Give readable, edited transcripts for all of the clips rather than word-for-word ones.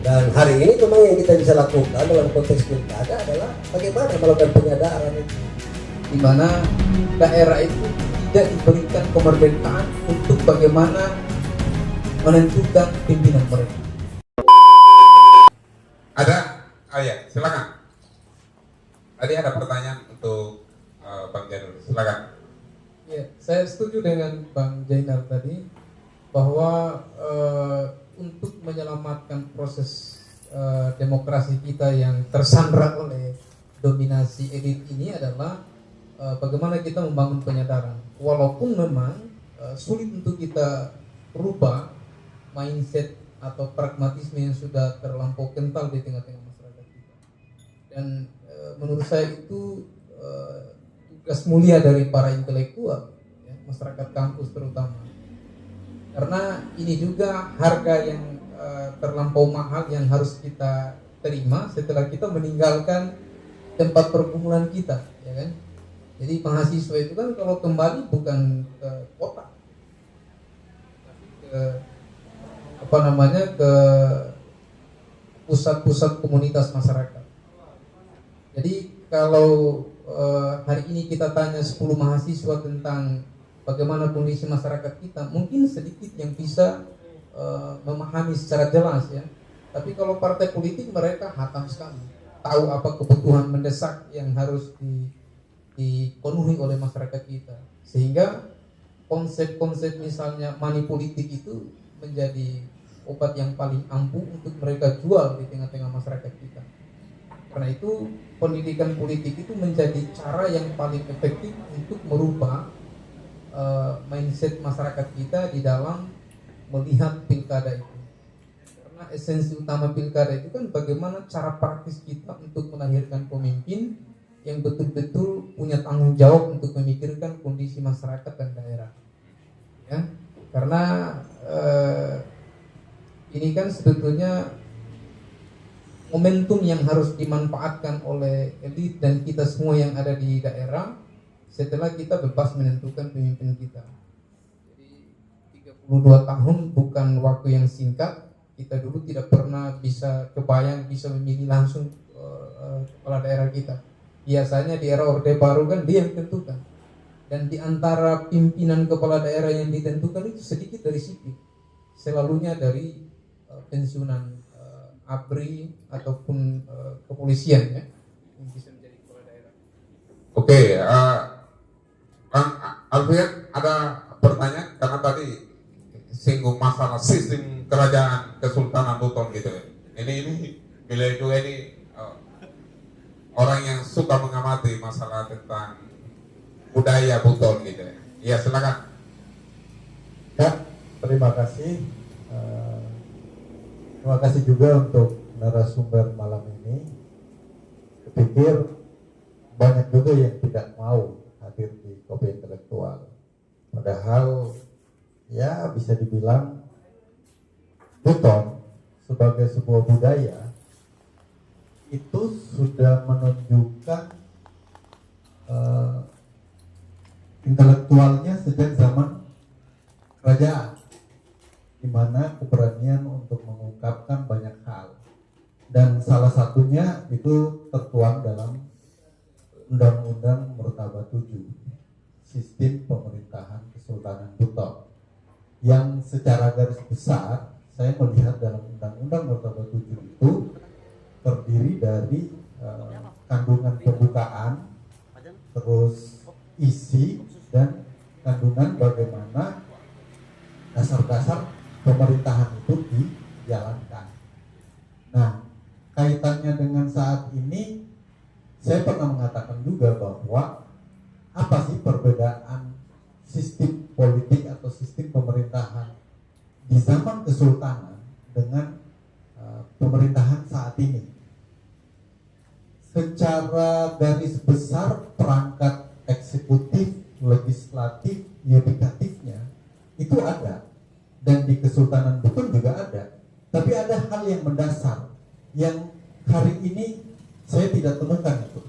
Dan hari ini memang yang kita bisa lakukan dalam konteks pilkada adalah bagaimana melakukan penyadaran itu, di mana daerah itu tidak diberikan kemerdekaan untuk bagaimana menentukan pimpinan mereka. Ada? Oh ya, silakan. Tadi ada pertanyaan untuk Bang Jainal, silakan. Ya, saya setuju dengan Bang Jainal tadi bahwa untuk menyelamatkan proses demokrasi kita yang tersandra oleh dominasi elit ini adalah bagaimana kita membangun penyadaran. Walaupun memang sulit untuk kita rubah mindset atau pragmatisme yang sudah terlampau kental di tengah-tengah masyarakat kita. Dan menurut saya itu tugas mulia dari para intelektual, ya, masyarakat kampus terutama. Karena ini juga harga yang terlampau mahal yang harus kita terima setelah kita meninggalkan tempat pergumulan kita, ya kan? Jadi mahasiswa itu kan kalau kembali bukan ke kota, tapi ke pusat-pusat komunitas masyarakat. Jadi kalau hari ini kita tanya 10 mahasiswa tentang bagaimana kondisi masyarakat kita, mungkin sedikit yang bisa memahami secara jelas, ya. Tapi kalau partai politik mereka hatam sekali, tahu apa kebutuhan mendesak yang harus dipenuhi oleh masyarakat kita, sehingga konsep-konsep misalnya money politik itu menjadi obat yang paling ampuh untuk mereka jual di tengah-tengah masyarakat kita. Karena itu pendidikan politik itu menjadi cara yang paling efektif untuk merubah mindset masyarakat kita di dalam melihat pilkada itu. Karena esensi utama pilkada itu kan bagaimana cara praktis kita untuk melahirkan pemimpin yang betul-betul punya tanggung jawab untuk memikirkan kondisi masyarakat dan daerah, ya. Karena ini kan sebetulnya momentum yang harus dimanfaatkan oleh elit dan kita semua yang ada di daerah setelah kita bebas menentukan pemimpin kita. Jadi 32 tahun bukan waktu yang singkat. Kita dulu tidak pernah bisa kebayang bisa memilih langsung kepala daerah kita. Biasanya di era Orde Baru kan dia yang ditentukan. Dan di antara pimpinan kepala daerah yang ditentukan itu sedikit dari sipil. Selalunya dari pensiunan ABRI ataupun kepolisian, ya, yang bisa menjadi kepala daerah. Oke, Bang Alfian ada pertanyaan karena tadi singgung masalah sistem kerajaan Kesultanan Buton gitu. Ini bila juga ini orang yang suka mengamati masalah tentang budaya Buton gitu. Ya, silakan. Ya, terima kasih. Terima kasih juga untuk narasumber malam ini. Kupikir banyak juga yang tidak mau hadir di Kopi Intelektual. Padahal ya bisa dibilang Buton sebagai sebuah budaya itu sudah menunjukkan intelektualnya sejak zaman kerajaan, di mana keberanian untuk mengungkapkan banyak hal, dan salah satunya itu tertuang dalam Undang-Undang Murtaba 7, Sistem Pemerintahan Kesultanan Buton, yang secara garis besar saya melihat dalam Undang-Undang Murtaba 7 itu terdiri dari kandungan pembukaan, terus isi, dan kandungan bagaimana dasar-dasar pemerintahan itu dijalankan. Nah, kaitannya dengan saat ini, saya pernah mengatakan juga bahwa apa sih perbedaan sistem politik atau sistem pemerintahan di zaman kesultanan dengan pemerintahan saat ini. Secara garis besar perangkat eksekutif, legislatif, yudikatifnya itu ada, dan di Kesultanan Buton juga ada. Tapi ada hal yang mendasar yang hari ini saya tidak temukan itu.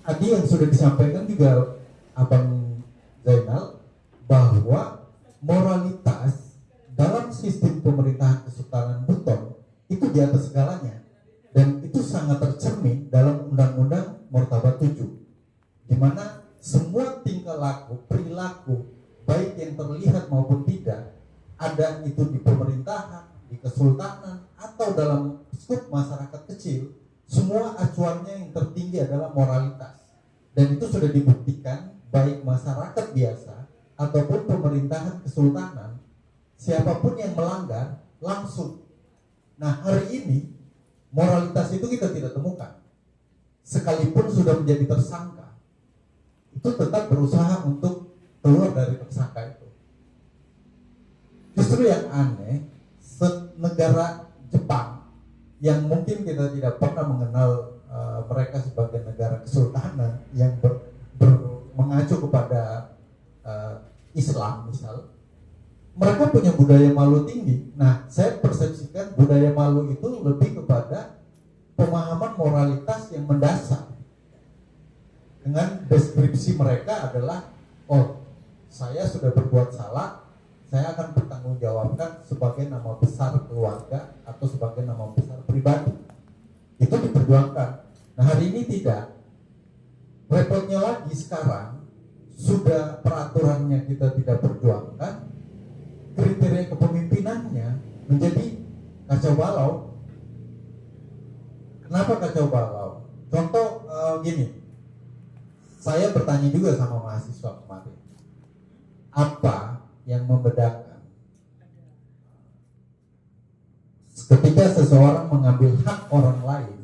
Tadi yang sudah disampaikan juga Abang Zainal bahwa moralitas dalam sistem pemerintahan Kesultanan Buton itu di atas segalanya, dan itu sangat tercermin dalam Undang-Undang Martabat 7, di mana semua tingkah laku, perilaku baik yang terlihat maupun tidak, ada itu di pemerintahan, di kesultanan, atau dalam skup masyarakat kecil, semua acuannya yang tertinggi adalah moralitas. Dan itu sudah dibuktikan baik masyarakat biasa ataupun pemerintahan kesultanan, siapapun yang melanggar langsung. Nah, hari ini moralitas itu kita tidak temukan. Sekalipun sudah menjadi tersangka, itu tetap berusaha untuk keluar dari tersangka itu. Justru yang aneh, negara Jepang yang mungkin kita tidak pernah mengenal mereka sebagai negara kesultanan yang mengacu kepada Islam misal, mereka punya budaya malu tinggi. Nah, saya persepsikan budaya malu itu lebih kepada pemahaman moralitas yang mendasar. Dengan deskripsi mereka adalah, oh, saya sudah berbuat salah, saya akan bertanggungjawabkan sebagai nama besar keluarga atau sebagai nama besar pribadi. Itu diperjuangkan. Nah, hari ini tidak. Repotnya lagi sekarang, sudah peraturannya kita tidak perjuangkan, kriteria kepemimpinannya menjadi kacau balau. Kenapa kacau balau? Contoh gini, saya bertanya juga sama mahasiswa kemarin, apa yang membedakan ketika seseorang mengambil hak orang lain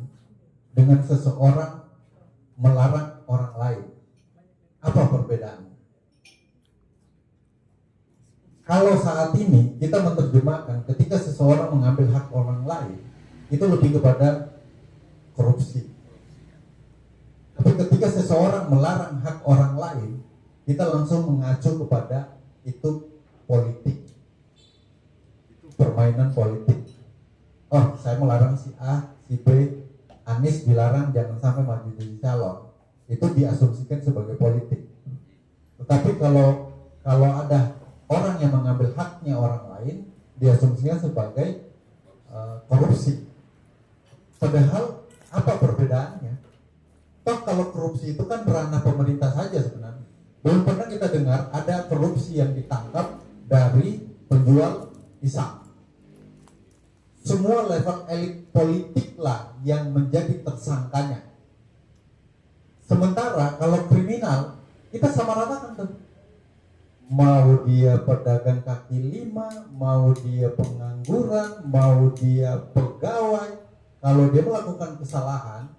dengan seseorang melarang orang lain? Apa perbedaannya? Kalau saat ini kita menerjemahkan ketika seseorang mengambil hak orang lain, itu lebih kepada korupsi. Tapi ketika seseorang melarang hak orang lain, kita langsung mengacu kepada itu politik. Itu permainan politik. Oh, saya melarang si A, si B, Anies dilarang jangan sampai maju jadi calon. Itu diasumsikan sebagai politik. Tetapi kalau ada orang yang mengambil haknya orang lain, diasumsikan sebagai korupsi. Padahal apa perbedaannya? Toh kalau korupsi itu kan ranah pemerintah saja sebenarnya. Belum pernah kita dengar ada korupsi yang ditangkap dari penjual pisang. Semua level elit politik lah yang menjadi tersangkanya. Sementara kalau kriminal, kita sama ratakan tuh. Mau dia pedagang kaki lima, mau dia pengangguran, mau dia pegawai, kalau dia melakukan kesalahan,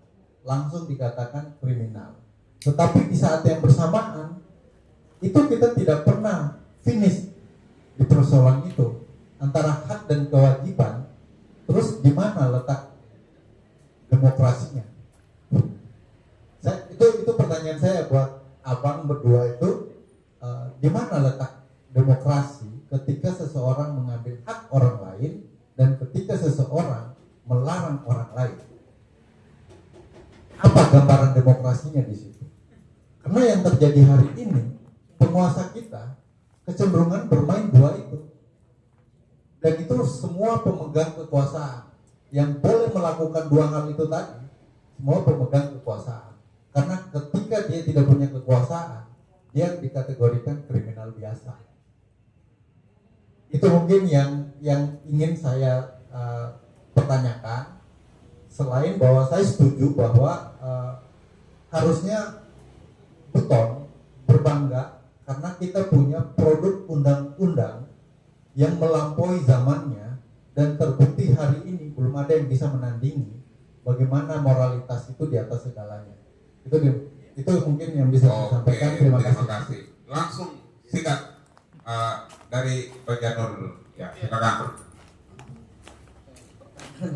langsung dikatakan kriminal. Tetapi di saat yang bersamaan, itu kita tidak pernah finish di persoalan itu antara hak dan kewajiban. Terus di mana letak demokrasinya? Itu pertanyaan saya buat abang berdua itu, di mana letak demokrasi ketika seseorang mengambil hak orang lain dan ketika seseorang melarang orang lain? Apa gambaran demokrasinya di situ? Karena yang terjadi hari ini, penguasa kita kecenderungan bermain dua itu. Dan itu semua pemegang kekuasaan yang boleh melakukan dua hal itu tadi, semua pemegang kekuasaan. Karena ketika dia tidak punya kekuasaan, dia dikategorikan kriminal biasa. Itu mungkin yang ingin saya pertanyakan. Selain bahwa saya setuju bahwa harusnya Buton berbangga karena kita punya produk undang-undang yang melampaui zamannya, dan terbukti hari ini belum ada yang bisa menandingi bagaimana moralitas itu di atas segalanya. Itu mungkin yang bisa saya sampaikan. Terima kasih. Langsung singkat dari Pak Janur dulu. Ya, silakan.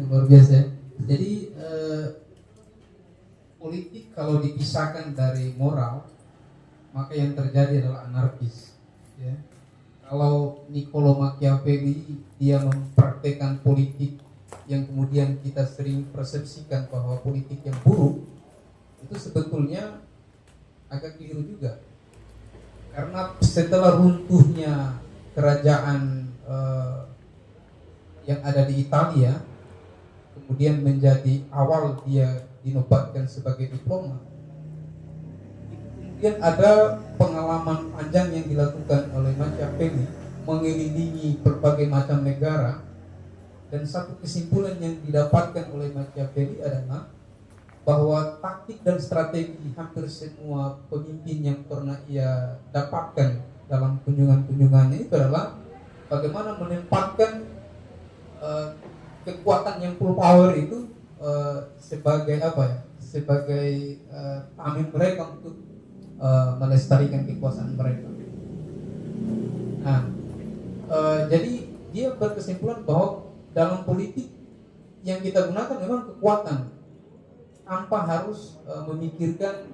Luar biasa. Jadi politik kalau dipisahkan dari moral, maka yang terjadi adalah anarkis. Ya. Kalau Niccolo Machiavelli dia mempraktekkan politik yang kemudian kita sering persepsikan bahwa politik yang buruk, itu sebetulnya agak keliru juga. Karena setelah runtuhnya kerajaan yang ada di Italia, kemudian menjadi awal dia dinobatkan sebagai diplomat. Kemudian ada pengalaman panjang yang dilakukan oleh Machiavelli mengelilingi berbagai macam negara, dan satu kesimpulan yang didapatkan oleh Machiavelli adalah bahwa taktik dan strategi hampir semua pemimpin yang pernah ia dapatkan dalam kunjungan-kunjungannya itu adalah bagaimana menempatkan kekuatan yang full power itu sebagai apa ya, sebagai tameng mereka untuk melestarikan kekuasaan mereka. Nah, jadi dia berkesimpulan bahwa dalam politik yang kita gunakan memang kekuatan, tanpa harus memikirkan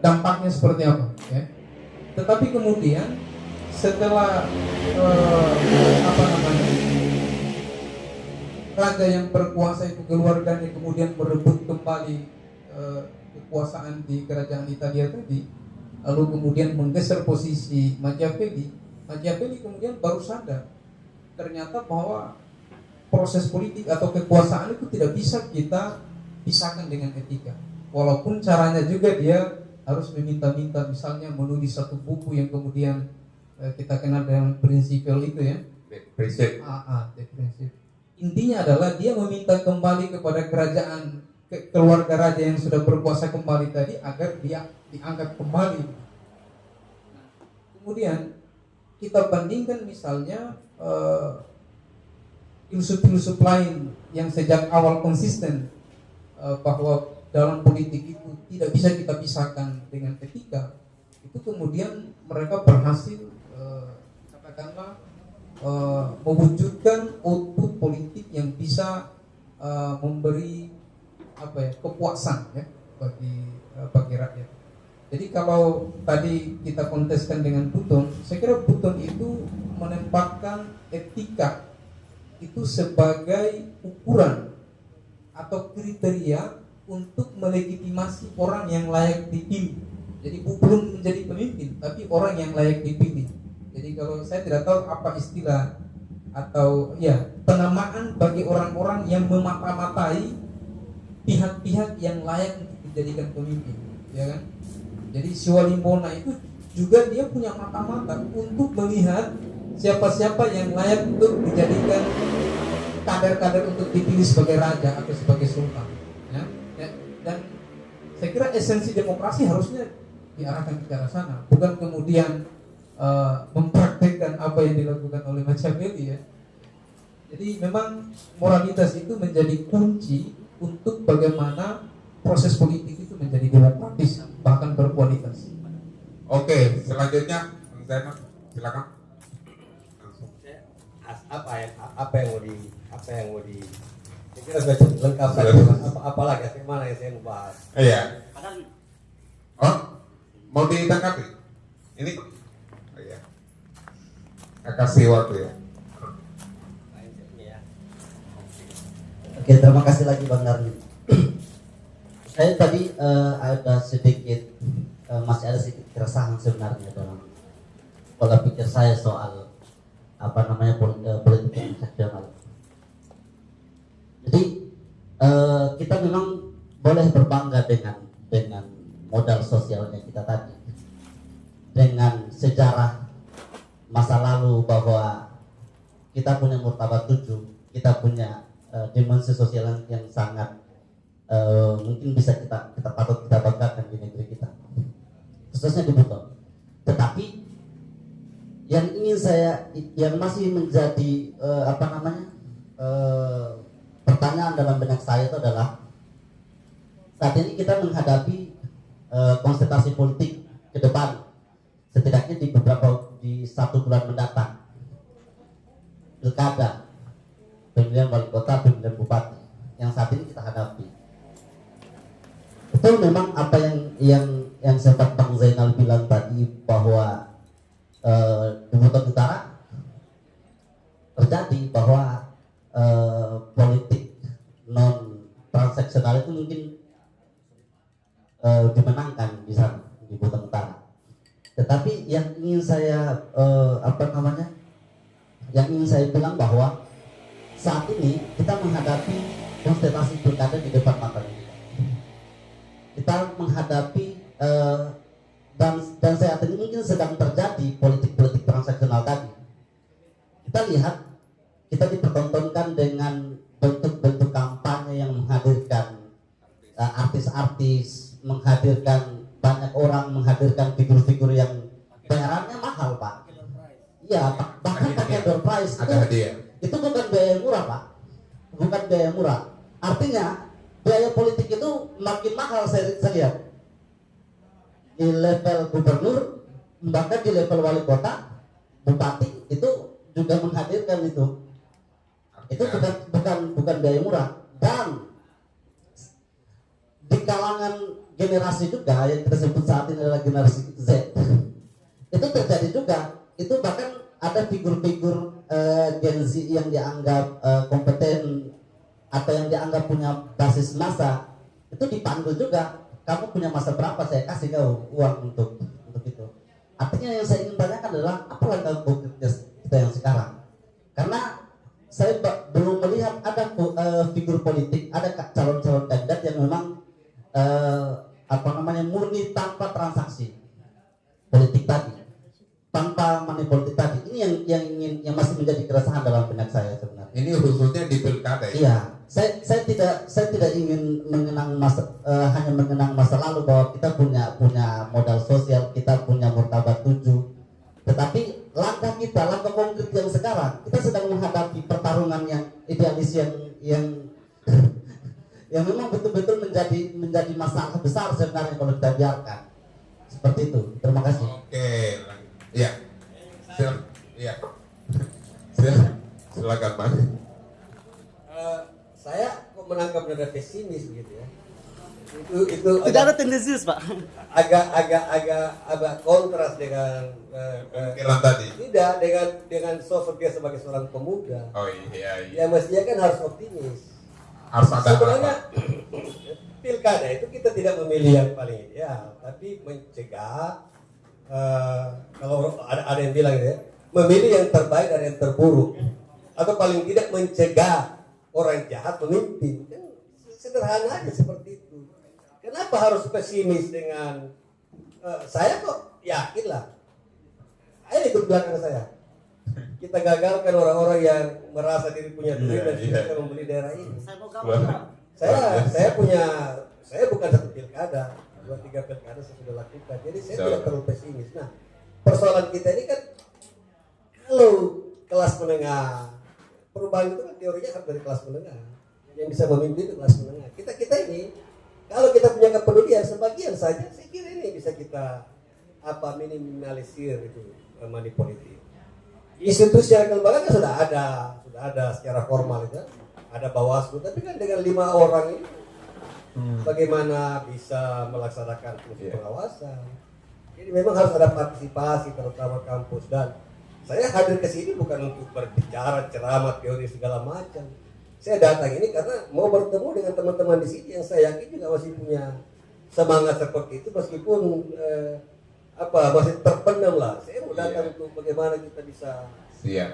dampaknya seperti apa. Ya. Tetapi kemudian setelah raja yang berkuasa itu keluar dan kemudian merebut kembali kekuasaan di kerajaan Italia tadi, lalu kemudian menggeser posisi Machiavelli kemudian baru sadar ternyata bahwa proses politik atau kekuasaan itu tidak bisa kita pisahkan dengan etika. Walaupun caranya juga dia harus meminta-minta, misalnya menulis satu buku yang kemudian kita kenal dengan prinsipal itu ya. Prinsip. Prinsip. Intinya adalah dia meminta kembali kepada kerajaan, keluarga raja yang sudah berkuasa kembali tadi agar dia diangkat kembali. Kemudian kita bandingkan misalnya filsuf-filsuf lain yang sejak awal konsisten bahwa dalam politik itu tidak bisa kita pisahkan dengan etika, itu kemudian mereka berhasil katakanlah mewujudkan output politik yang bisa memberi kepuasan ya bagi rakyat. Jadi kalau tadi kita konteskan dengan Buton, saya kira Buton itu menempatkan etika itu sebagai ukuran atau kriteria untuk melegitimasi orang yang layak dipilih. Jadi belum menjadi pemimpin, tapi orang yang layak dipilih. Jadi kalau saya tidak tahu apa istilah atau ya penamaan bagi orang-orang yang memata-matai pihak-pihak yang layak untuk dijadikan pemimpin, ya kan? Jadi Swalimbona itu juga dia punya mata-mata untuk melihat siapa-siapa yang layak untuk dijadikan kader-kader untuk dipilih sebagai raja atau sebagai sultan, ya. Dan saya kira esensi demokrasi harusnya diarahkan ke arah sana, bukan kemudian mempraktekkan apa yang dilakukan oleh Machiavelli ya. Jadi memang moralitas itu menjadi kunci untuk bagaimana proses politik itu menjadi demokratis bahkan berkualitas. Oke, selanjutnya Bang Zainal, silakan. Langsung. Apa yang mau di saya kira sudah cukup lengkap tadi. Apalagi mana yang saya mau bahas? Iya. Oh, mau ditanggapi? Ini oh, iya. Saya kasih waktu ya. Oke, terima kasih lagi Bang Darmin. Saya tadi ada sedikit masih ada sedikit keresahan sebenarnya dalam pola pikir saya soal politik transaksional. Jadi kita memang boleh berbangga dengan modal sosialnya kita tadi, dengan sejarah masa lalu bahwa kita punya martabat 7, kita punya dimensi sosial yang sangat mungkin bisa kita patut kita banggakan di negeri kita, khususnya di Buton. Tetapi yang masih menjadi pertanyaan dalam benak saya itu adalah saat ini kita menghadapi konsentrasi politik ke depan, setidaknya di 1 bulan mendatang, pilkada, pemilihan wali kota, pemilihan bupati yang saat ini kita hadapi. Betul memang apa yang sempat Bang Zainal bilang tadi bahwa di Buton Utara terjadi bahwa politik non transaksional itu mungkin dimenangkan di sana di Buton Utara. Tetapi yang ingin saya Yang ingin saya bilang bahwa saat ini kita menghadapi konstelasi pilkada di depan mata kita. Kita menghadapi dan saat ini mungkin sedang terjadi politik-politik transaksional tadi. Kita lihat, kita dipertontonkan dengan bentuk-bentuk kampanye yang menghadirkan artis-artis, menghadirkan banyak orang, menghadirkan figur-figur yang bayarannya mahal, Pak. Iya, bahkan pakai door prize itu bukan biaya murah, Pak. Bukan biaya murah. Artinya biaya politik itu makin mahal saya lihat. Di level gubernur, bahkan di level wali kota, bupati itu juga menghadirkan itu. Itu bukan biaya murah. Dan di kalangan generasi juga yang kita sebut saat ini adalah generasi Z, itu terjadi juga. Itu bahkan ada figur-figur Gen Z yang dianggap kompeten atau yang dianggap punya basis massa, itu dipanggil juga. Kamu punya masa berapa, saya kasih kau uang untuk itu. Artinya yang saya ingin tanyakan adalah apa langkah konkretnya kita yang sekarang? Karena saya belum melihat ada figur politik, ada calon-calon kandidat yang memang murni tanpa transaksi politik tadi, tanpa money politik tadi. Ini yang masih menjadi keresahan dalam benak saya sebenarnya. Ini khususnya di pilkada. Iya, saya tidak ingin hanya mengenang masa lalu bahwa kita punya modal sosial, kita punya martabat 7. Tetapi langkah konkret yang sekarang, kita sedang menghadapi pertarungan yang idealis yang memang betul-betul menjadi masalah besar sebenarnya kalau kita biarkan. Seperti itu. Terima kasih. Oke, iya. Silakan, Mas. Saya kok menangkap nada pesimis gitu ya. Itu Tidak ada tendensius, Pak. agak kontras dengan Pikiran tadi. tidak dengan sosok dia sebagai seorang pemuda. Oh iya. Ya mestinya kan harus optimis. Harus ada Sebenarnya apa? pilkada itu kita tidak memilih yang paling ideal, tapi mencegah kalau ada yang bilang gitu ya, memilih yang terbaik dari yang terburuk, atau paling tidak mencegah orang jahat memimpin. Kan sederhana aja seperti itu. Kenapa harus pesimis dengan saya kok yakin lah. Ayo ikut belakang saya. Kita gagalkan orang-orang yang merasa diri punya duit dan bisa membeli daerah ini. Saya bukan satu pilkada, 2-3 pilkada saya sudah lakukan. Jadi saya tidak terlalu pesimis. Nah, persoalan kita ini kan kalau kelas menengah, perubahan itu kan teorinya harus dari kelas menengah. Yang bisa memimpin itu kelas menengah. Kita ini kalau kita punya kepedulian sebagian saja, saya kira ini bisa kita minimalisir itu money politik. Institusi yang kelembagaan sudah ada secara formal itu, ada Bawaslu, tapi kan dengan 5 orang ini bagaimana bisa melaksanakan fungsi pengawasan. Jadi memang harus ada partisipasi terutama kampus, dan saya hadir ke sini bukan untuk berbicara ceramah teori segala macam. Saya datang ini karena mau bertemu dengan teman-teman di sini yang saya yakin juga masih punya semangat seperti itu meskipun masih terpendam lah. Saya mau datang untuk bagaimana kita bisa. Siap.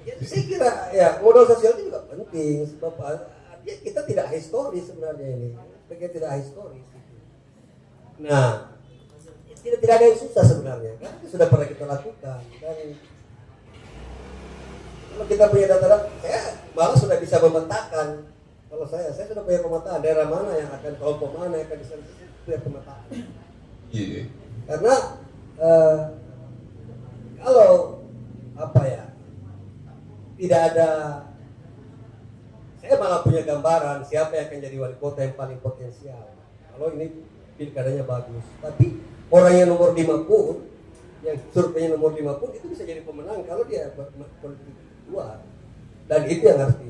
Ya, saya kira ya modal sosial itu juga penting sebab ya, kita tidak historis sebenarnya ini. Kita tidak historis. Nah, tidak ada yang susah sebenarnya kan itu sudah pernah kita lakukan. Dan kalau kita punya data, saya malah sudah bisa memetakan. Kalau saya sudah punya pemetaan daerah mana yang akan kelompok mana yang akan diservis, punya pemetaan. Iya. Karena kalau tidak ada, saya malah punya gambaran siapa yang akan jadi wali kota yang paling potensial. Kalau ini pilkadanya bagus, tapi orang yang nomor 5 pun, yang surveinya nomor 5 pun itu bisa jadi pemenang kalau dia politik luar. Dan itu yang harus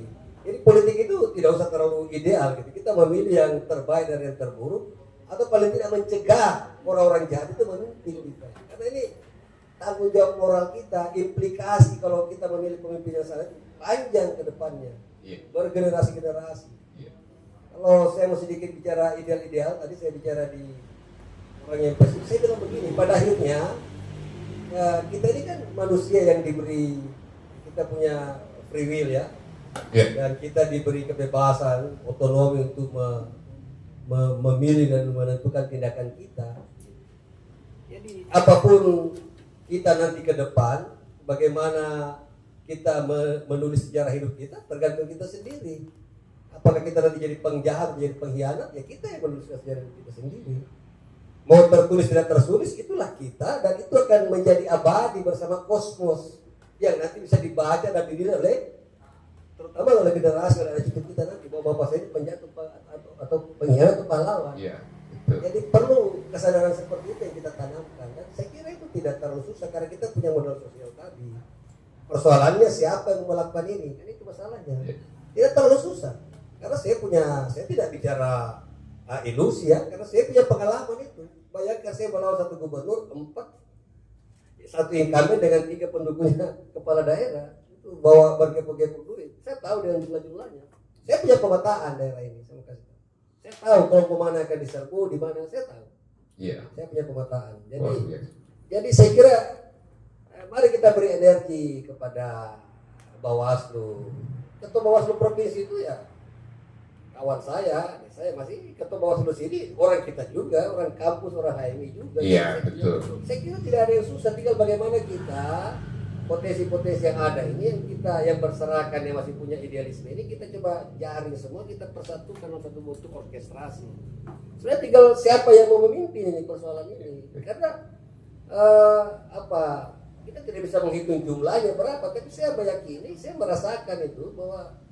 jadi politik itu tidak usah terlalu ideal gitu. Kita memilih yang terbaik dari yang terburuk, atau paling tidak mencegah orang-orang jahat itu memimpin kita. Karena ini tanggung jawab moral kita, implikasi kalau kita memilih pemimpin yang salah itu panjang ke depannya, bergenerasi-generasi. Kalau saya mau sedikit bicara ideal-ideal, tadi saya bicara di orang yang pesimis, saya bilang begini, pada akhirnya kita ini kan manusia yang diberi, kita kita punya free will ya, dan Ya. kita diberi kebebasan, otonomi untuk memilih dan menentukan tindakan kita. Jadi apapun kita nanti ke depan, bagaimana kita menulis sejarah hidup kita tergantung kita sendiri. Apakah kita nanti jadi pengjahat, jadi pengkhianat, ya kita yang menuliskan sejarah hidup kita sendiri. Mau tertulis tidak tertulis, itulah kita, dan itu akan menjadi abadi bersama kosmos yang nanti bisa dibaca dan dinilai oleh, terutama oleh generasi cucu kita nanti, bahwa bapak saya ini penjahat atau pengkhianat atau pahlawan. Iya, betul. Jadi perlu kesadaran seperti itu yang kita tanamkan, dan saya kira itu tidak terlalu susah karena kita punya modal sosial tadi. Persoalannya siapa yang melakukan ini, kan itu masalahnya. Tidak terlalu susah karena saya tidak bicara ilusi ya, karena saya punya pengalaman itu. Bayangkan saya melawan satu gubernur, 1 incumbent dengan 3 pendukungnya kepala daerah, itu bawa bergepuk-gepuk duit. Saya tahu dengan jumlah-jumlahnya. Saya punya pemetaan daerah ini, saya kasih tahu. Saya tahu kalau kemana akan diserbu, di mana saya tahu. Iya. Saya punya pemetaan. Luar biasa. Jadi saya kira mari kita beri energi kepada Bawaslu. Ketua Bawaslu provinsi itu ya kawan saya masih ketua Bawaslu sini, orang kita juga, orang kampus, orang HMI juga. Iya, Saya kira- betul. Saya kira tidak ada yang susah, tinggal bagaimana kita potensi-potensi yang ada ini, yang berserakan, yang masih punya idealisme ini, kita coba jaring semua, kita persatukan dalam satu bentuk orkestrasi. Sebenarnya tinggal siapa yang mau memimpin ini persoalan ini, karena kita tidak bisa menghitung jumlahnya berapa, tapi saya meyakini, saya merasakan itu bahwa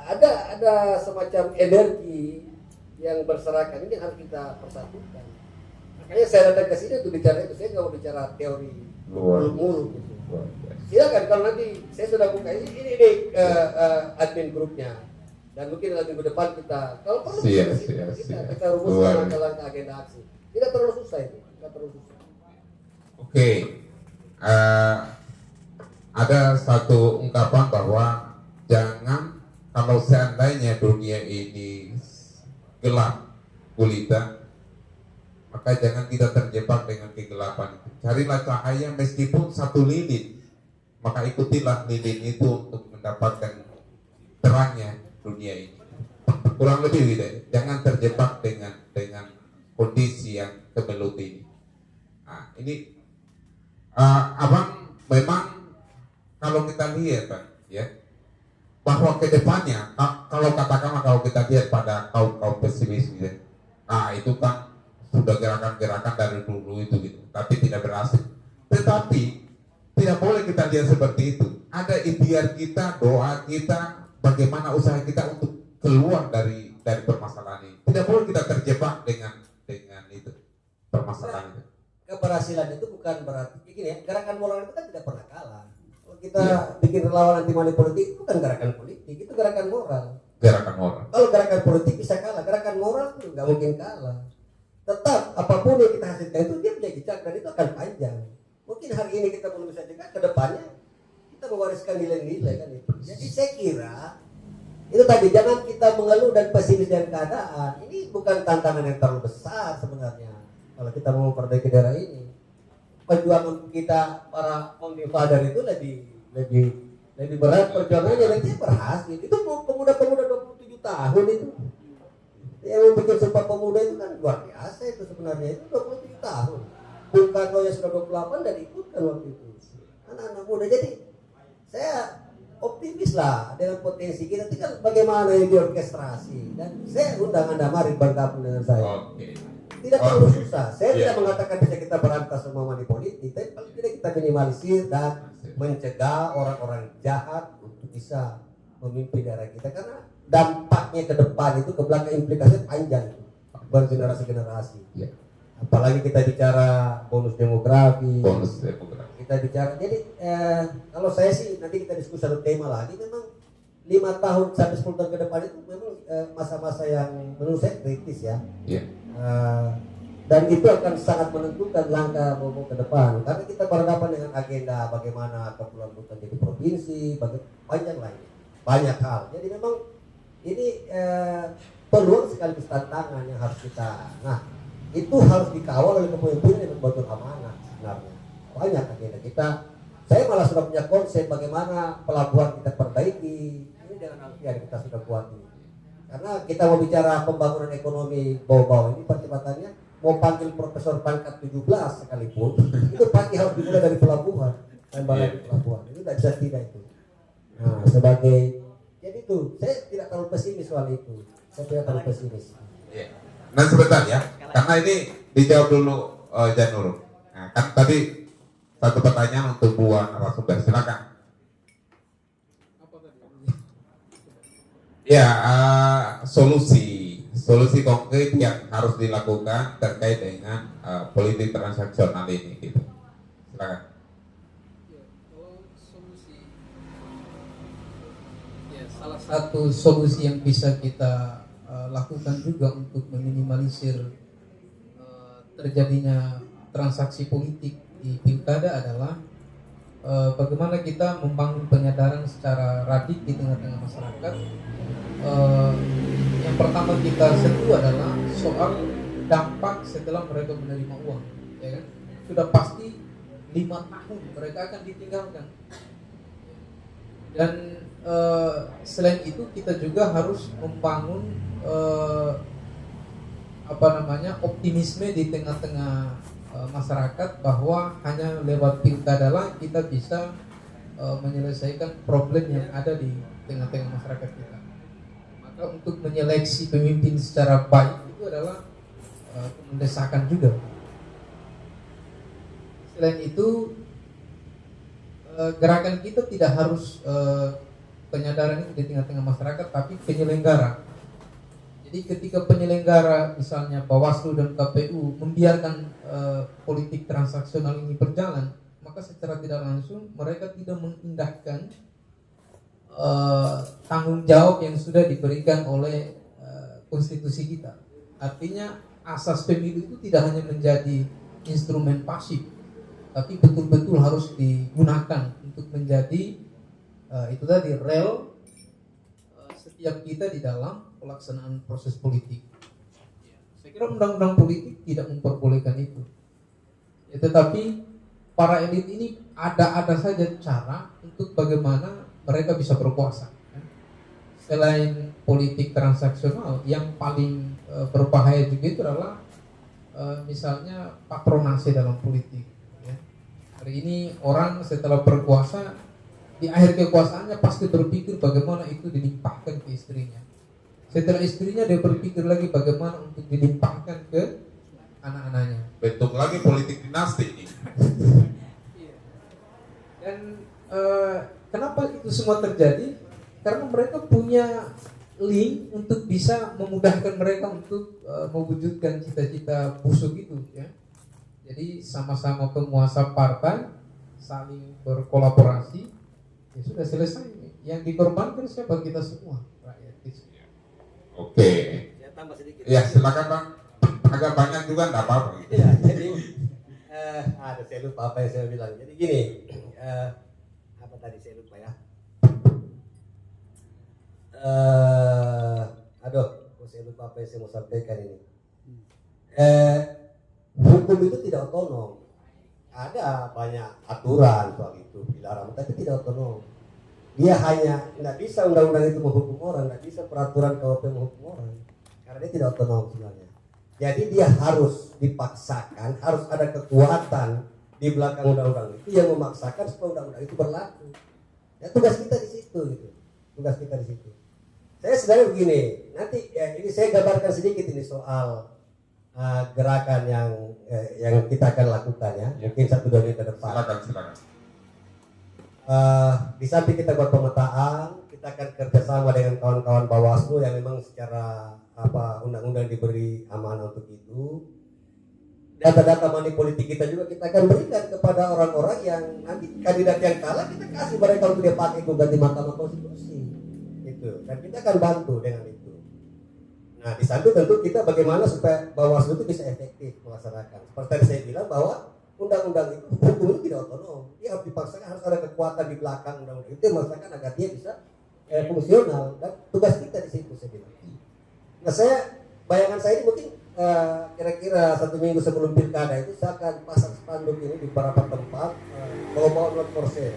ada semacam energi yang berserakan ini yang harus kita persatukan. Makanya saya datang ke sini untuk bicara itu, saya nggak mau bicara teori muluk-muluk gitu. Silakan kalau nanti saya sudah buka ini admin grupnya, dan mungkin nanti minggu depan kita kalau perlu kita rumuskan langkah-langkah agenda aksi. Tidak terlalu susah itu, tidak terlalu susah. Oke. Ada satu ungkapan bahwa jangan, kalau seandainya dunia ini gelap gulita, maka jangan kita terjebak dengan kegelapan itu. Carilah cahaya meskipun 1 lilin, maka ikutilah lilin itu untuk mendapatkan terangnya dunia ini. Kurang lebih gitu. Jangan terjebak dengan kondisi yang kemelut ini. Nah, ini abang memang kalau kita lihat Bang, ya, bahwa kedepannya kalau katakanlah kalau kita lihat pada kaum pesimis gitu, itu kan sudah gerakan-gerakan dari dulu itu gitu, tapi tidak berhasil. Tetapi tidak boleh kita lihat seperti itu. Ada ikhtiar kita, doa kita, bagaimana usaha kita untuk keluar dari permasalahan ini. Tidak boleh kita terjebak dengan itu permasalahan itu. Keberhasilan itu bukan berarti gini ya, gerakan moral itu kan tidak pernah kalah. Kalau kita bikin relawan anti money politik itu kan gerakan politik, itu gerakan moral. Gerakan moral. Kalau gerakan politik bisa kalah, gerakan moral itu nggak mungkin kalah. Tetap apapun yang kita hasilkan itu dia punya jejak dan itu akan panjang. Mungkin hari ini kita belum bisa jejak, ke depannya kita mewariskan nilai-nilai kan itu. Jadi saya kira itu tadi, jangan kita mengeluh dan pesimis dengan keadaan. Ini bukan tantangan yang terlalu besar sebenarnya. Kalau kita mau memperbaiki daerah ini, perjuangan kita para founding father itu lebih berat perjuangannya, dan dia berhasil. Itu pemuda-pemuda 27 tahun itu, yang membuat Sumpah Pemuda itu kan luar biasa itu sebenarnya. Itu 27 tahun. Bukan yang sudah 28 dan ikutkan waktu itu. Anak-anak muda. Jadi saya optimis lah dengan potensi kita. Tinggal bagaimana ini diorkestrasi. Dan saya undang Anda mari bergabung dengan saya. Oke. Tidak terlalu susah. Saya tidak mengatakan bisa kita berantas semua money politik, tapi paling tidak kita minimalisir dan mencegah orang-orang jahat untuk bisa memimpin daerah kita, karena dampaknya ke depan itu, ke belakang implikasinya panjang bergenerasi-generasi. Ya. Apalagi kita bicara bonus demografi. Kita bicara, jadi kalau saya sih nanti kita diskusi satu tema lagi. Memang 5 tahun sampai 10 tahun ke depan itu memang masa-masa yang menurut saya kritis ya. Ya. Dan itu akan sangat menentukan langkah ke depan, karena kita berhadapan dengan agenda bagaimana Kepulauan Buton jadi provinsi, panjang lain, banyak hal. Jadi memang ini peluang sekaligus tantangan yang harus kita, itu harus dikawal oleh kepemimpinan yang betul amanah sebenarnya. Banyak agenda kita, Saya malah sudah punya konsep bagaimana pelabuhan kita perbaiki. Ini dengan Alfian kita sudah buat ini. Karena kita mau bicara pembangunan ekonomi bawah-bawah ini percepatannya mau panggil profesor pangkat 17 sekalipun itu pasti harus dimulai dari pelabuhan dan balai pelabuhan. Itu tidak bisa tidak itu. Nah, sebagai jadi itu saya tidak terlalu pesimis soal itu. Saya tidak terlalu pesimis. Iya. Nah sebentar ya, karena ini dijawab dulu Janur. Nah, kan tadi satu pertanyaan untuk buah narasumber, silakan. Ya, solusi konkret yang harus dilakukan terkait dengan politik transaksional ini, gitu. Silakan. Salah satu solusi yang bisa kita lakukan juga untuk meminimalisir terjadinya transaksi politik di pilkada adalah bagaimana kita membangun penyadaran secara radik di tengah-tengah masyarakat. Yang pertama kita sentuh adalah soal dampak setelah mereka menerima uang, ya kan? Sudah pasti 5 tahun mereka akan ditinggalkan. Dan selain itu kita juga harus membangun optimisme di tengah-tengah masyarakat bahwa hanya lewat pilkada lah kita bisa menyelesaikan problem yang ada di tengah-tengah masyarakat kita. Maka untuk menyeleksi pemimpin secara baik itu adalah mendesakan juga. Selain itu gerakan kita tidak harus penyadaran itu di tengah-tengah masyarakat, tapi penyelenggara. Jadi ketika penyelenggara misalnya Bawaslu dan KPU membiarkan politik transaksional ini berjalan, maka secara tidak langsung mereka tidak mengindahkan tanggung jawab yang sudah diberikan oleh konstitusi kita. Artinya asas pemilu itu tidak hanya menjadi instrumen pasif, tapi betul-betul harus digunakan untuk menjadi itu tadi rel setiap kita di dalam pelaksanaan proses politik. Saya kira undang-undang politik tidak memperbolehkan itu. Ya, tetapi para elit ini ada saja cara untuk bagaimana mereka bisa berkuasa. Selain politik transaksional, yang paling berbahaya juga itu adalah misalnya patronase dalam politik. Ya. Hari ini orang setelah berkuasa, di akhir kekuasaannya pasti berpikir bagaimana itu dilimpahkan ke istrinya. Setelah istrinya dia berpikir lagi bagaimana untuk dilimpahkan ke anak-anaknya. Bentuk lagi politik dinasti ini. Dan kenapa itu semua terjadi? Karena mereka punya link untuk bisa memudahkan mereka untuk mewujudkan cita-cita busuk itu. Ya. Jadi sama-sama penguasa partai saling berkolaborasi, ya sudah selesai. Yang dikorbankan siapa? Kita semua, rakyat. Oke. Ya, tambah sedikit. Ya silakan Bang. Agak banyak juga enggak apa-apa gitu. Ya, jadi saya lupa apa yang saya bilang. Jadi gini, apa tadi saya lupa ya. Saya lupa apa yang saya mau sampaikan ini. Hukum itu tidak otonom. Ada banyak aturan soal itu dilarang, tapi tidak otonom. Dia hanya tidak bisa undang-undang itu menghukum orang, tidak bisa peraturan KUHP menghukum orang, karena dia tidak otonom sebenarnya. Jadi dia harus dipaksakan, harus ada kekuatan di belakang undang-undang itu yang memaksakan supaya undang-undang itu berlaku. Ya, tugas kita di situ, gitu. Tugas kita di situ. Saya sebenarnya begini, nanti ya, ini saya gambarkan sedikit ini soal gerakan yang kita akan lakukan ya, mungkin 1-2 menit ke depan. Silakan. Di samping kita buat pemetaan, kita akan kerjasama dengan kawan-kawan Bawaslu yang memang secara undang-undang diberi amanah untuk itu. Data-data money politik kita juga kita akan berikan kepada orang-orang yang nanti kandidat yang kalah, kita kasih mereka untuk dia pakai gugat di Mahkamah Konstitusi. Itu. Dan kita akan bantu dengan itu. Nah, di samping tentu kita bagaimana supaya Bawaslu itu bisa efektif melaksanakan. Seperti tadi saya bilang bahwa undang-undang itu, hukum itu tidak otonom. Dia harus dipaksakan, harus ada kekuatan di belakang undang-undang itu yang memaksakan agar dia bisa fungsional. Dan tugas kita di situ saya bilang. Nah, bayangan saya ini mungkin kira-kira 1 minggu sebelum pilkada itu saya akan pasang spanduk ini di beberapa tempat, bawa-bawa not for sale,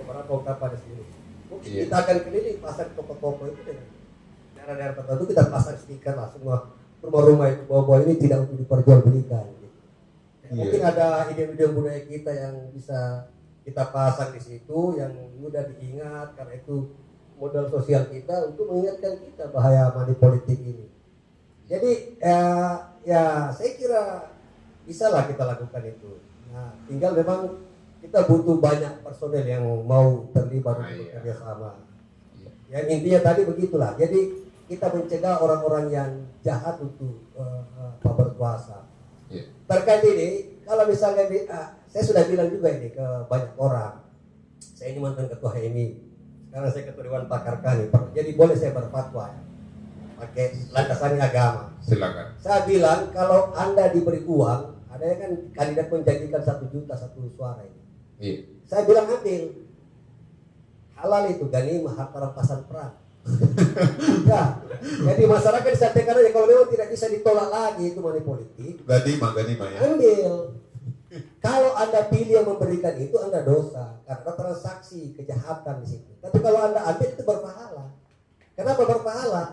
beberapa ungkapan di sini. Mungkin kita akan keliling pasar toko-toko itu dengan daerah-daerah tertentu, kita pasang stiker lah semua rumah-rumah itu bahwa ini tidak untuk diperjualbelikan. Gitu. Mungkin ada ide-ide budaya kita yang bisa kita pasang di situ yang mudah diingat, karena itu modal sosial kita untuk mengingatkan kita bahaya money politik ini. Jadi ya saya kira bisa lah kita lakukan itu. Nah, tinggal memang kita butuh banyak personel yang mau terlibat untuk bekerja sama. Yang intinya tadi begitulah. Jadi kita mencegah orang-orang yang jahat untuk berkuasa. Terkait ini, kalau misalnya saya sudah bilang juga ini ke banyak orang. Saya ini mantan ketua HMI. Sekarang saya ketua Dewan Pakar KANI. Jadi boleh saya berfatwa ya, pakai landasannya agama. Silakan. Saya bilang kalau Anda diberi uang, ada kan kandidat menjanjikan 1 juta 1 suara ini. Iya. Saya bilang ambil. Halal itu ganimah harta rampasan perang. Ya, jadi masyarakat disampaikan aja kalau memang tidak bisa ditolak lagi itu money politik. Ganimah ya. Ambil. Kalau Anda pilih yang memberikan itu, Anda dosa karena transaksi kejahatan di situ. Tapi kalau Anda ambil itu berpahala. Kenapa berpahala?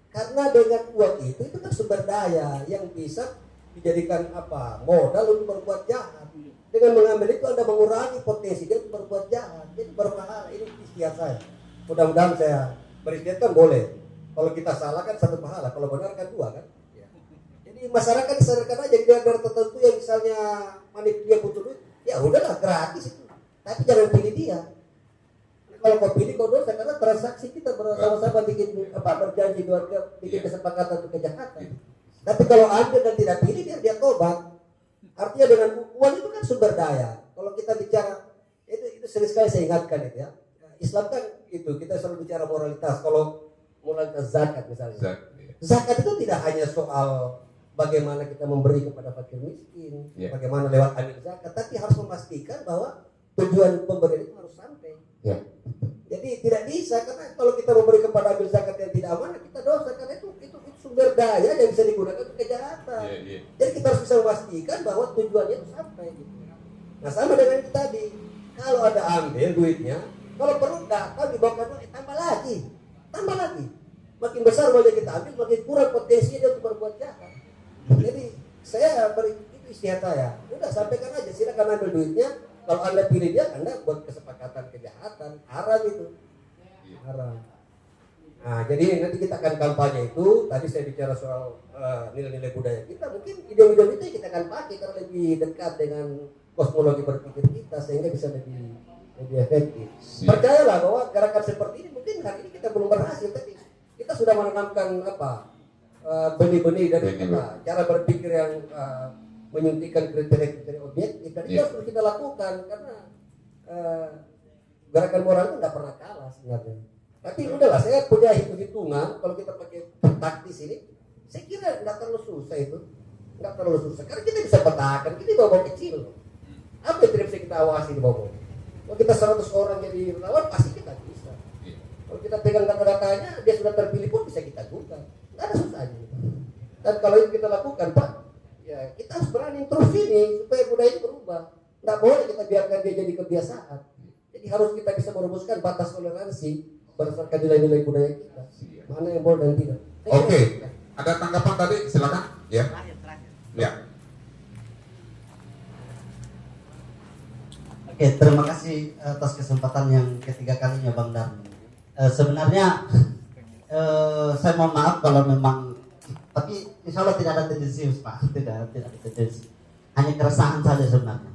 Karena dengan uang itu kan sumber daya yang bisa dijadikan modal untuk berbuat jahat. Dengan mengambil itu Anda mengurangi potensi dia untuk berbuat jahat. Jadi berpahala. Ini istiadat saya. Mudah-mudahan saya beristiadat kan boleh. Kalau kita salah kan 1 pahala, kalau benar kan 2 kan. Ya. Jadi masyarakat disadarkan aja di daerah tertentu yang misalnya dia butuh duit, ya udahlah gratis itu. Tapi jangan pilih dia. Kalau kau pilih kau dosa karena transaksi kita bersama-sama bikin berjanji keluarga bikin kesepakatan untuk kejahatan. Tapi kalau ambil dan tidak pilih dia tobat. Artinya dengan uang itu kan sumber daya. Kalau kita bicara itu sering sekali saya ingatkan itu ya. Islam kan itu kita selalu bicara moralitas. Kalau moralitas zakat misalnya. Zakat itu tidak hanya soal bagaimana kita memberi kepada fakir miskin, bagaimana lewat amil zakat, tapi harus memastikan bahwa tujuan pemberian itu harus sampai. Jadi tidak bisa karena kalau kita memberi kepada amil zakat yang tidak amanah kita dosa karena itu sumber daya yang bisa digunakan untuk kejahatan. Jadi kita harus bisa memastikan bahwa tujuannya itu sampai. Gitu. Nah sama dengan itu tadi, kalau ada ambil duitnya, kalau perlu datang dibawa tambah lagi, makin besar wajah kita ambil, makin kurang potensinya dia untuk berbuat jahat. Jadi saya beri itu istiadat saya. Udah sampaikan aja, silakan ambil duitnya. Kalau Anda pilih dia, Anda buat kesepakatan kejahatan, haram itu. Haram. Nah, jadi nanti kita akan kampanye itu. Tadi saya bicara soal nilai-nilai budaya kita. Mungkin ide-ide itu kita akan pakai karena lebih dekat dengan kosmologi berpikir kita sehingga bisa lebih efektif. Percayalah bahwa gerakan seperti ini mungkin hari ini kita belum berhasil, tapi kita sudah menanamkan benih-benih dari kita, cara berpikir yang menyuntikkan kriteria-kriteria objektif. Dan itu harus kita lakukan karena gerakan moral itu tidak pernah kalah sebenarnya. Tapi udahlah, saya punya hitung-hitungan kalau kita pakai taktis ini, saya kira nggak terlalu susah itu, karena kita bisa petakan, kita bawa kecil. Apa yang tidak bisa kita awasi di bawah? Kalau kita 100 orang jadi relawan pasti kita bisa. Kalau kita pegang data-datanya, dia sudah terpilih pun bisa kita gugat. Nggak ada susahnya. Dan kalau itu kita lakukan, Pak, ya kita harus berani terus ini supaya budaya ini berubah. Nggak boleh kita biarkan dia jadi kebiasaan. Jadi harus kita bisa merumuskan batas toleransi berdasarkan nilai-nilai budaya kita. Mana yang boleh dan tidak. Oke. Ada tanggapan tadi? Silakan. Ya. Ya. Oke, terima kasih atas kesempatan yang ketiga kalinya Bang Darmin. Sebenarnya saya mohon maaf kalau memang, tapi insya Allah tidak ada tendensius Pak, tidak ada tendensi. Hanya keresahan saja sebenarnya.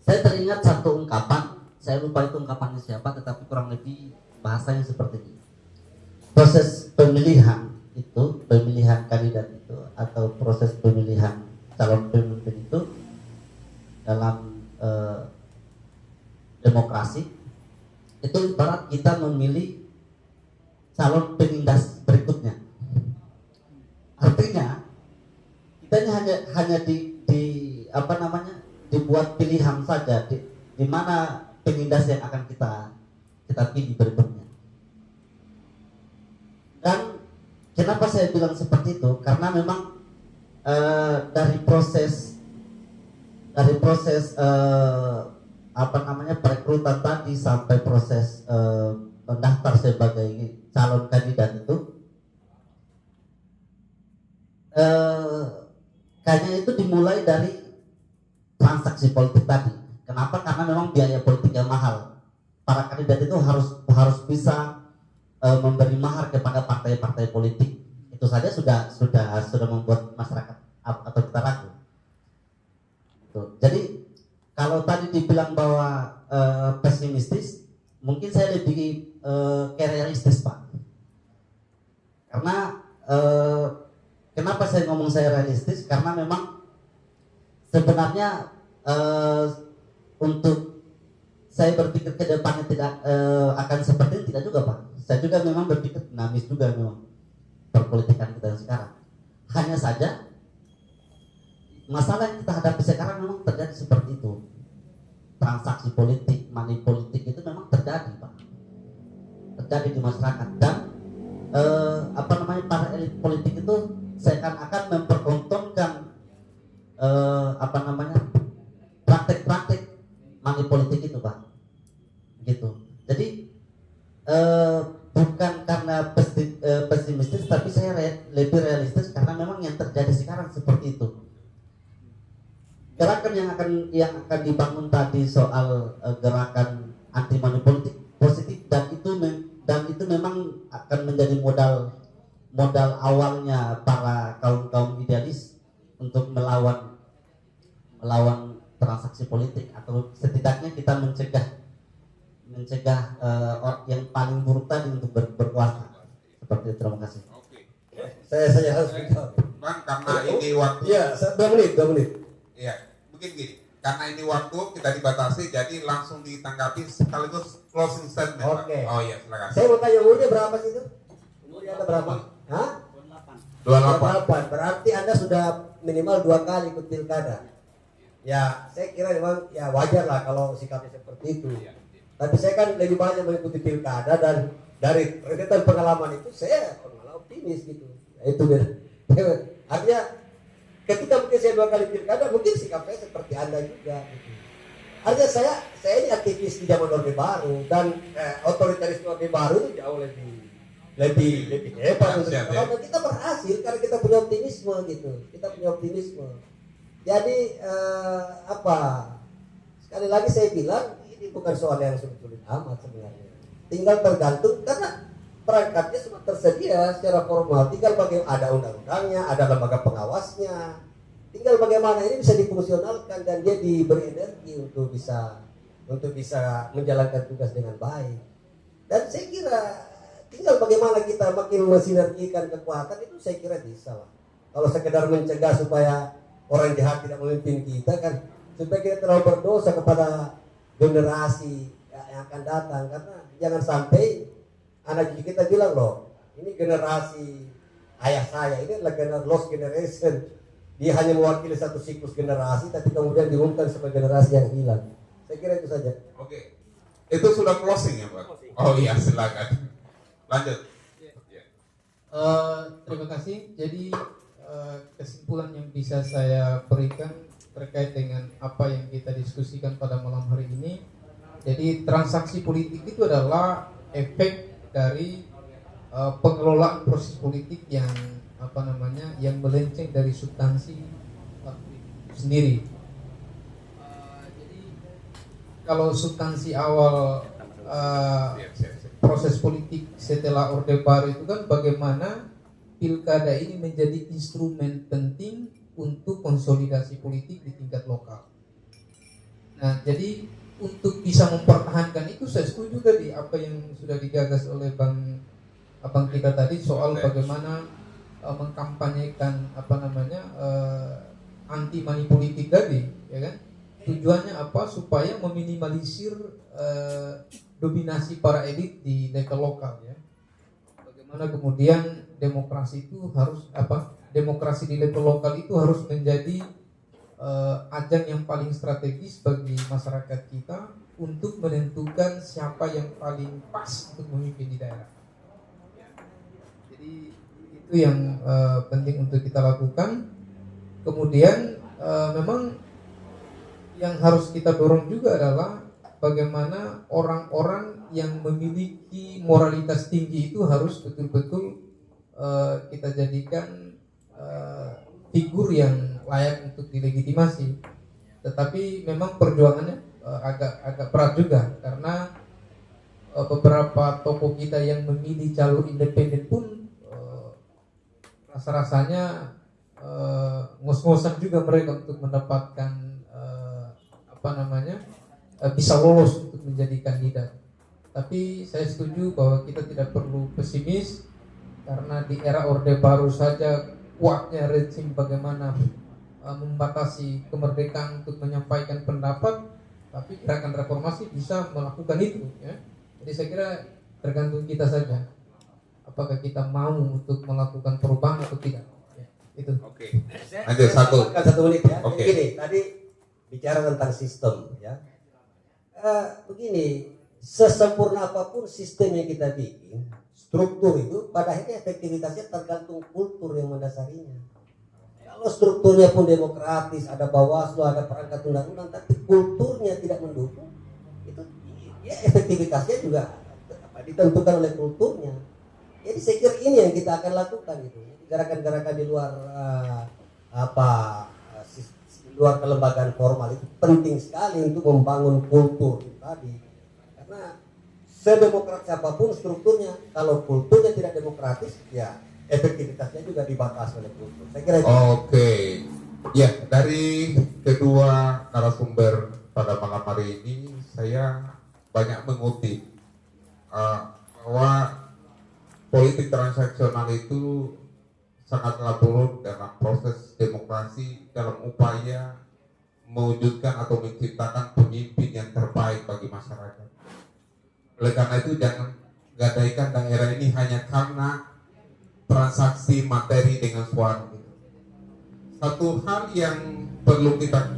Saya teringat satu ungkapan, saya lupa itu ungkapannya siapa, tetapi kurang lebih bahasanya seperti ini. Proses pemilihan itu, pemilihan kandidat itu, atau proses pemilihan calon pemimpin itu dalam demokrasi itu ibarat kita memilih calon penindas berikutnya. Artinya kita hanya dibuat pilihan saja di mana penindas yang akan kita pilih berikutnya. Dan kenapa saya bilang seperti itu? Karena memang dari proses perekrutan tadi sampai proses mendaftar sebagai calon kandidat itu kayaknya itu dimulai dari transaksi politik tadi. Kenapa? Karena memang biaya politik yang mahal. Para kandidat itu harus bisa memberi mahar kepada partai-partai politik. Itu saja sudah membuat masyarakat atau kita ragu. Jadi kalau tadi dibilang bahwa pesimistis, mungkin saya lebih ke realistis, Pak. Karena kenapa saya ngomong saya realistis? Karena memang sebenarnya untuk saya berpikir ke depannya tidak akan seperti ini, tidak juga, Pak. Saya juga memang berpikir dinamis juga memang perpolitikan kita sekarang. Hanya saja masalah yang kita hadapi sekarang memang terjadi seperti itu. Transaksi politik, money politik itu memang terjadi, Pak. Terjadi di masyarakat dan para elit politik itu seakan-akan mempertontonkan praktek-praktek money politik itu, Pak. Gitu. Jadi bukan karena pesimistis, tapi saya lebih realistis karena memang yang terjadi sekarang seperti itu. Gerakan yang akan dibangun tadi soal gerakan anti money politik positif dan itu memang akan menjadi modal awalnya para kaum idealis untuk melawan transaksi politik, atau setidaknya kita mencegah yang paling buruk tadi untuk berkuasa. Seperti itu. Terima kasih. Oke. Saya harus menjawab. Bang, karena ini waktu. Iya, 2 menit. Iya, mungkin gini. Karena ini waktu kita dibatasi, jadi langsung ditanggapi sekaligus closing statement. Oke. Oh iya, silakan. Saya mau tanya umurnya berapa sih itu? Umurnya ada berapa? Hah? 28. Berarti Anda sudah minimal 2 kali ikut pilkada. Ya, saya kira memang ya wajar lah kalau sikapnya seperti itu. Tapi saya kan lebih banyak mengikuti pilkada dan dari rentetan pengalaman itu saya malah optimis gitu. Ya, itu beda. Artinya ketika mungkin saya 2 kali pilkada, mungkin sikap saya seperti Anda juga. Gitu. Artinya saya ini aktivis di zaman Orde Baru dan otoritarisme Orde Baru itu jauh lebih hebat untuk kita. Dan kita berhasil karena kita punya optimisme gitu. Kita punya optimisme. Jadi sekali lagi saya bilang ini bukan soal yang sulit amat sebenarnya. Tinggal tergantung karena perangkatnya semua tersedia secara formal. Tinggal bagaimana ada undang-undangnya, ada lembaga pengawasnya. Tinggal bagaimana ini bisa difungsionalkan dan dia diberi energi untuk bisa menjalankan tugas dengan baik. Dan saya kira tinggal bagaimana kita makin mensinergikan kekuatan itu, saya kira bisa lah. Kalau sekedar mencegah supaya orang jahat tidak memimpin kita kan, supaya kita terlalu berdosa kepada generasi yang akan datang, karena jangan sampai anak cucu kita bilang loh, ini generasi ayah saya, ini adalah lost generation. Dia hanya mewakili satu siklus generasi, tapi kemudian diumumkan sebagai generasi yang hilang. Saya kira itu saja. Oke. Itu sudah closing ya, Pak? Oh iya, silakan. Lanjut. Terima kasih. Jadi kesimpulan yang bisa saya berikan terkait dengan apa yang kita diskusikan pada malam hari ini. Jadi transaksi politik itu adalah efek dari pengelolaan proses politik yang yang melenceng dari substansi sendiri. Jadi kalau substansi awal proses politik setelah Orde Baru itu kan bagaimana pilkada ini menjadi instrumen penting untuk konsolidasi politik di tingkat lokal. Nah, jadi untuk bisa mempertahankan itu saya setuju tadi apa yang sudah digagas oleh abang kita tadi soal bagaimana mengkampanyekan anti money politik tadi, ya kan? Tujuannya apa? Supaya meminimalisir dominasi para elit di level lokal, ya. Bagaimana kemudian demokrasi itu demokrasi di level lokal itu harus menjadi ajang yang paling strategis bagi masyarakat kita untuk menentukan siapa yang paling pas untuk memimpin di daerah. Jadi itu yang penting untuk kita lakukan. Kemudian memang yang harus kita dorong juga adalah bagaimana orang-orang yang memiliki moralitas tinggi itu harus betul-betul kita jadikan figur yang layak untuk dilegitimasi. Tetapi memang perjuangannya agak berat juga, karena beberapa tokoh kita yang memilih jalur independen pun rasa-rasanya ngos-ngosan juga mereka untuk mendapatkan bisa lolos untuk menjadi kandidat. Tapi saya setuju bahwa kita tidak perlu pesimis, karena di era Orde Baru saja kuatnya rezim bagaimana membatasi kemerdekaan untuk menyampaikan pendapat, tapi gerakan reformasi bisa melakukan itu, ya. Jadi saya kira tergantung kita saja, apakah kita mau untuk melakukan perubahan atau tidak, ya, itu. Oke. Lanjut satu. Satu menit ya. Oke. Begini, tadi bicara tentang sistem, ya. Begini, sesempurna apapun sistem yang kita bikin, struktur itu pada akhirnya efektivitasnya tergantung kultur yang mendasarinya. Kalau strukturnya pun demokratis, ada Bawaslu, ada perangkat undang-undang, tapi kulturnya tidak mendukung, itu ya efektivitasnya juga ditentukan oleh kulturnya. Jadi saya kira ini yang kita akan lakukan itu. Gerakan-gerakan di luar luar kelembagaan formal itu penting sekali untuk membangun kultur itu tadi. Karena sedemokratis apapun strukturnya, kalau kulturnya tidak demokratis, ya efektivitasnya juga dibatasi oleh kultur. Saya kira itu. Oke. Ya, dari kedua narasumber pada malam hari ini saya banyak mengutip bahwa politik transaksional itu sangatlah buruk dalam proses demokrasi, dalam upaya mewujudkan atau menciptakan pemimpin yang terbaik bagi masyarakat. Oleh karena itu jangan gadaikan daerah ini hanya karena transaksi materi dengan suara. Satu hal yang perlu kita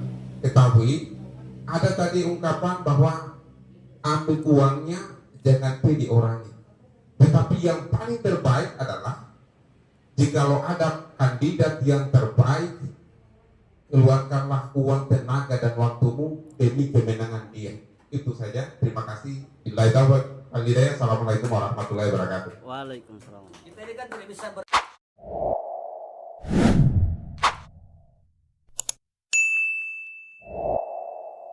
ketahui, ada tadi ungkapan bahwa ambil uangnya, jangan pilih orangnya. Tetapi yang paling terbaik adalah jikalau ada kandidat yang terbaik, keluarkanlah uang, tenaga, dan waktumu demi kemenangan dia. Itu saja. Terima kasih. Assalamualaikum warahmatullahi wabarakatuh. Waalaikumsalam. Kita ini kan tidak bisa